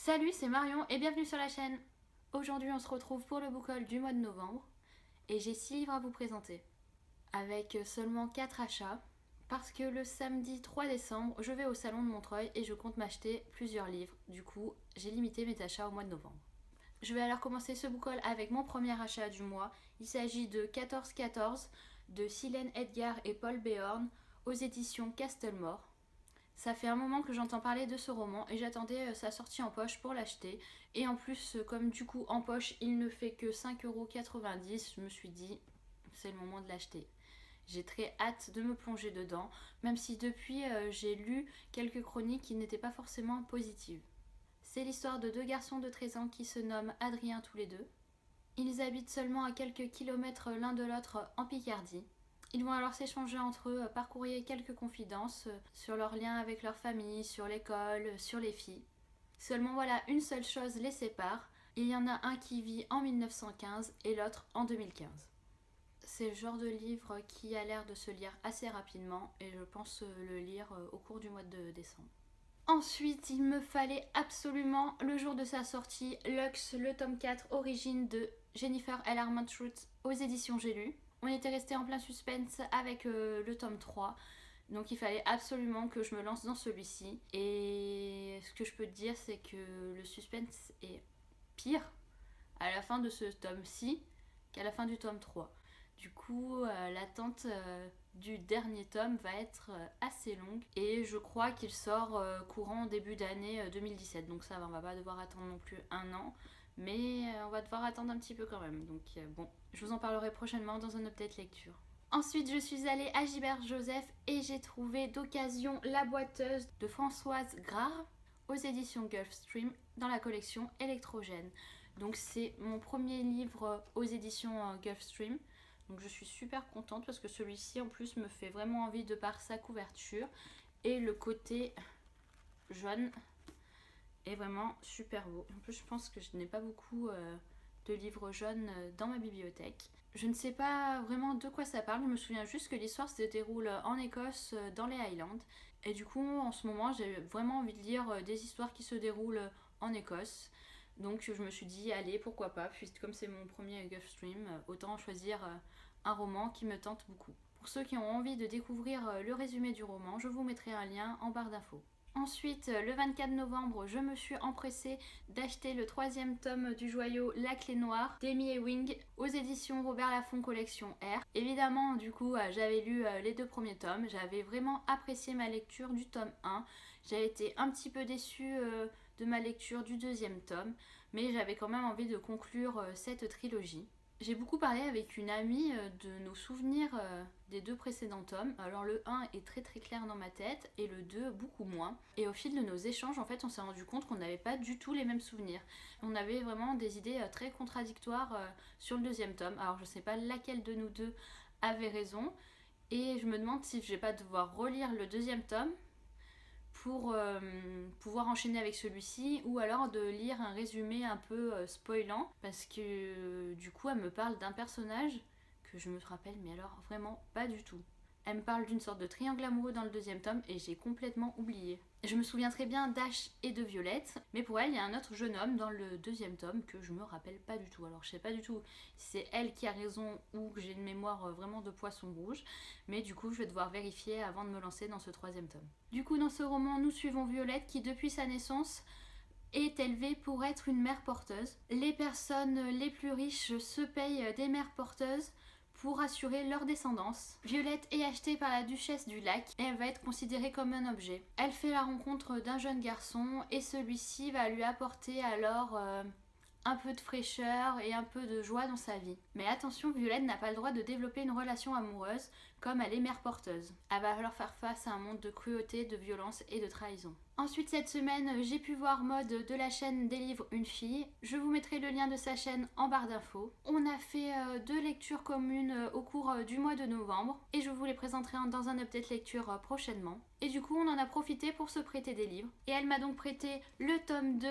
Salut, c'est Marion et bienvenue sur la chaîne. Aujourd'hui on se retrouve pour le book haul du mois de novembre et j'ai 6 livres à vous présenter avec seulement 4 achats parce que le samedi 3 décembre je vais au salon de Montreuil et je compte m'acheter plusieurs livres. Du coup j'ai limité mes achats au mois de novembre. Je vais alors commencer ce book haul avec mon premier achat du mois. Il s'agit de 14-14 de Silène Edgar et Paul Béorn aux éditions Castlemore. Ça fait un moment que j'entends parler de ce roman et j'attendais sa sortie en poche pour l'acheter. Et en plus, comme du coup en poche il ne fait que 5,90 €, je me suis dit c'est le moment de l'acheter. J'ai très hâte de me plonger dedans, même si depuis j'ai lu quelques chroniques qui n'étaient pas forcément positives. C'est l'histoire de deux garçons de 13 ans qui se nomment Adrien tous les deux. Ils habitent seulement à quelques kilomètres l'un de l'autre en Picardie. Ils vont alors s'échanger entre eux par courrier quelques confidences sur leurs liens avec leur famille, sur l'école, sur les filles. Seulement voilà, une seule chose les sépare. Il y en a un qui vit en 1915 et l'autre en 2015. C'est le genre de livre qui a l'air de se lire assez rapidement et je pense le lire au cours du mois de décembre. Ensuite, il me fallait absolument, le jour de sa sortie, Lux, le tome 4, Origine de Jennifer L. Armentrout aux éditions J'ai lu. On était resté en plein suspense avec le tome 3, donc il fallait absolument que je me lance dans celui-ci. Et ce que je peux te dire, c'est que le suspense est pire à la fin de ce tome-ci qu'à la fin du tome 3. Du coup, l'attente du dernier tome va être assez longue et je crois qu'il sort courant début d'année 2017. Donc ça va, on va pas devoir attendre non plus un an, mais on va devoir attendre un petit peu quand même. Donc bon, je vous en parlerai prochainement dans un update lecture. Ensuite, je suis allée à Gilbert Joseph et j'ai trouvé d'occasion La boiteuse de Françoise Grard aux éditions Gulfstream dans la collection Électrogène. Donc c'est mon premier livre aux éditions Gulfstream. Donc je suis super contente parce que celui-ci en plus me fait vraiment envie de par sa couverture. Et le côté jaune est vraiment super beau. En plus je pense que je n'ai pas beaucoup de livres jaunes dans ma bibliothèque. Je ne sais pas vraiment de quoi ça parle, je me souviens juste que l'histoire se déroule en Écosse, dans les Highlands. Et du coup en ce moment j'ai vraiment envie de lire des histoires qui se déroulent en Écosse. Donc je me suis dit allez pourquoi pas, puisque comme c'est mon premier Gulfstream, autant choisir un roman qui me tente beaucoup. Pour ceux qui ont envie de découvrir le résumé du roman, je vous mettrai un lien en barre d'infos. Ensuite, le 24 novembre, je me suis empressée d'acheter le 3e tome du joyau La Clé Noire d'Amy Ewing aux éditions Robert Laffont Collection R. Évidemment, du coup, j'avais lu les 2 premiers tomes, j'avais vraiment apprécié ma lecture du tome 1. J'avais été un petit peu déçue de ma lecture du 2e tome, mais j'avais quand même envie de conclure cette trilogie. J'ai beaucoup parlé avec une amie de nos souvenirs des 2 précédents tomes. Alors le 1 est très très clair dans ma tête et le 2 beaucoup moins. Et au fil de nos échanges, en fait, on s'est rendu compte qu'on n'avait pas du tout les mêmes souvenirs. On avait vraiment des idées très contradictoires sur le 2e tome. Alors je sais pas laquelle de nous deux avait raison. Et je me demande si je vais pas devoir relire le 2e tome pour pouvoir enchaîner avec celui-ci ou alors de lire un résumé un peu spoilant parce que du coup elle me parle d'un personnage que je me rappelle mais alors vraiment pas du tout. Elle me parle d'une sorte de triangle amoureux dans le 2e tome et j'ai complètement oublié. Je me souviens très bien d'Ash et de Violette, mais pour elle il y a un autre jeune homme dans le 2e tome que je me rappelle pas du tout. Alors je sais pas du tout si c'est elle qui a raison ou que j'ai une mémoire vraiment de poisson rouge, mais du coup je vais devoir vérifier avant de me lancer dans ce 3e tome. Du coup dans ce roman nous suivons Violette qui depuis sa naissance est élevée pour être une mère porteuse. Les personnes les plus riches se payent des mères porteuses pour assurer leur descendance. Violette est achetée par la duchesse du lac et elle va être considérée comme un objet. Elle fait la rencontre d'un jeune garçon et celui-ci va lui apporter alors un peu de fraîcheur et un peu de joie dans sa vie. Mais attention, Violette n'a pas le droit de développer une relation amoureuse comme elle est mère porteuse. Elle va alors faire face à un monde de cruauté, de violence et de trahison. Ensuite cette semaine, j'ai pu voir Maud de la chaîne Des livres une fille. Je vous mettrai le lien de sa chaîne en barre d'infos. On a fait 2 lectures communes au cours du mois de novembre et je vous les présenterai dans un update lecture prochainement. Et du coup on en a profité pour se prêter des livres. Et elle m'a donc prêté le tome 2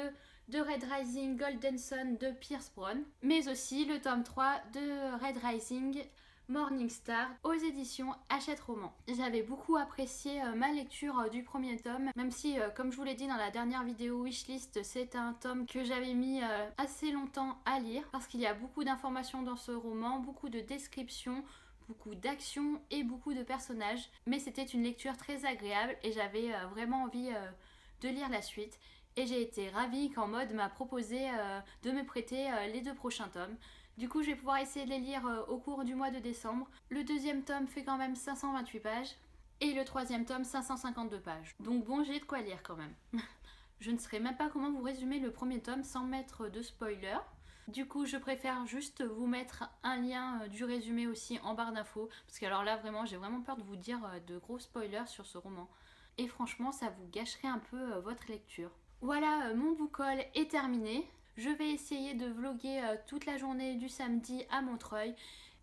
de Red Rising Golden Sun de Pierce Brown, mais aussi le tome 3 de Red Rising Morningstar aux éditions Hachette Roman. J'avais beaucoup apprécié ma lecture du premier tome, même si comme je vous l'ai dit dans la dernière vidéo wishlist, c'est un tome que j'avais mis assez longtemps à lire parce qu'il y a beaucoup d'informations dans ce roman, beaucoup de descriptions, beaucoup d'actions et beaucoup de personnages, mais c'était une lecture très agréable et j'avais vraiment envie de lire la suite. Et j'ai été ravie quand Maud m'a proposé de me prêter les 2 prochains tomes. Du coup, je vais pouvoir essayer de les lire au cours du mois de décembre. Le deuxième tome fait quand même 528 pages et le troisième tome 552 pages. Donc bon, j'ai de quoi lire quand même. Je ne saurais même pas comment vous résumer le premier tome sans mettre de spoiler. Du coup, je préfère juste vous mettre un lien du résumé aussi en barre d'infos. Parce que alors là, vraiment, j'ai vraiment peur de vous dire de gros spoilers sur ce roman. Et franchement, ça vous gâcherait un peu votre lecture. Voilà, mon book haul est terminé. Je vais essayer de vlogger toute la journée du samedi à Montreuil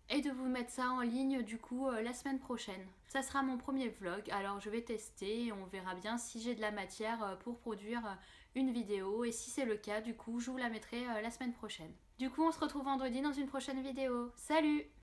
et de vous mettre ça en ligne du coup la semaine prochaine. Ça sera mon premier vlog, alors je vais tester et on verra bien si j'ai de la matière pour produire une vidéo et si c'est le cas, du coup je vous la mettrai la semaine prochaine. Du coup on se retrouve vendredi dans une prochaine vidéo. Salut!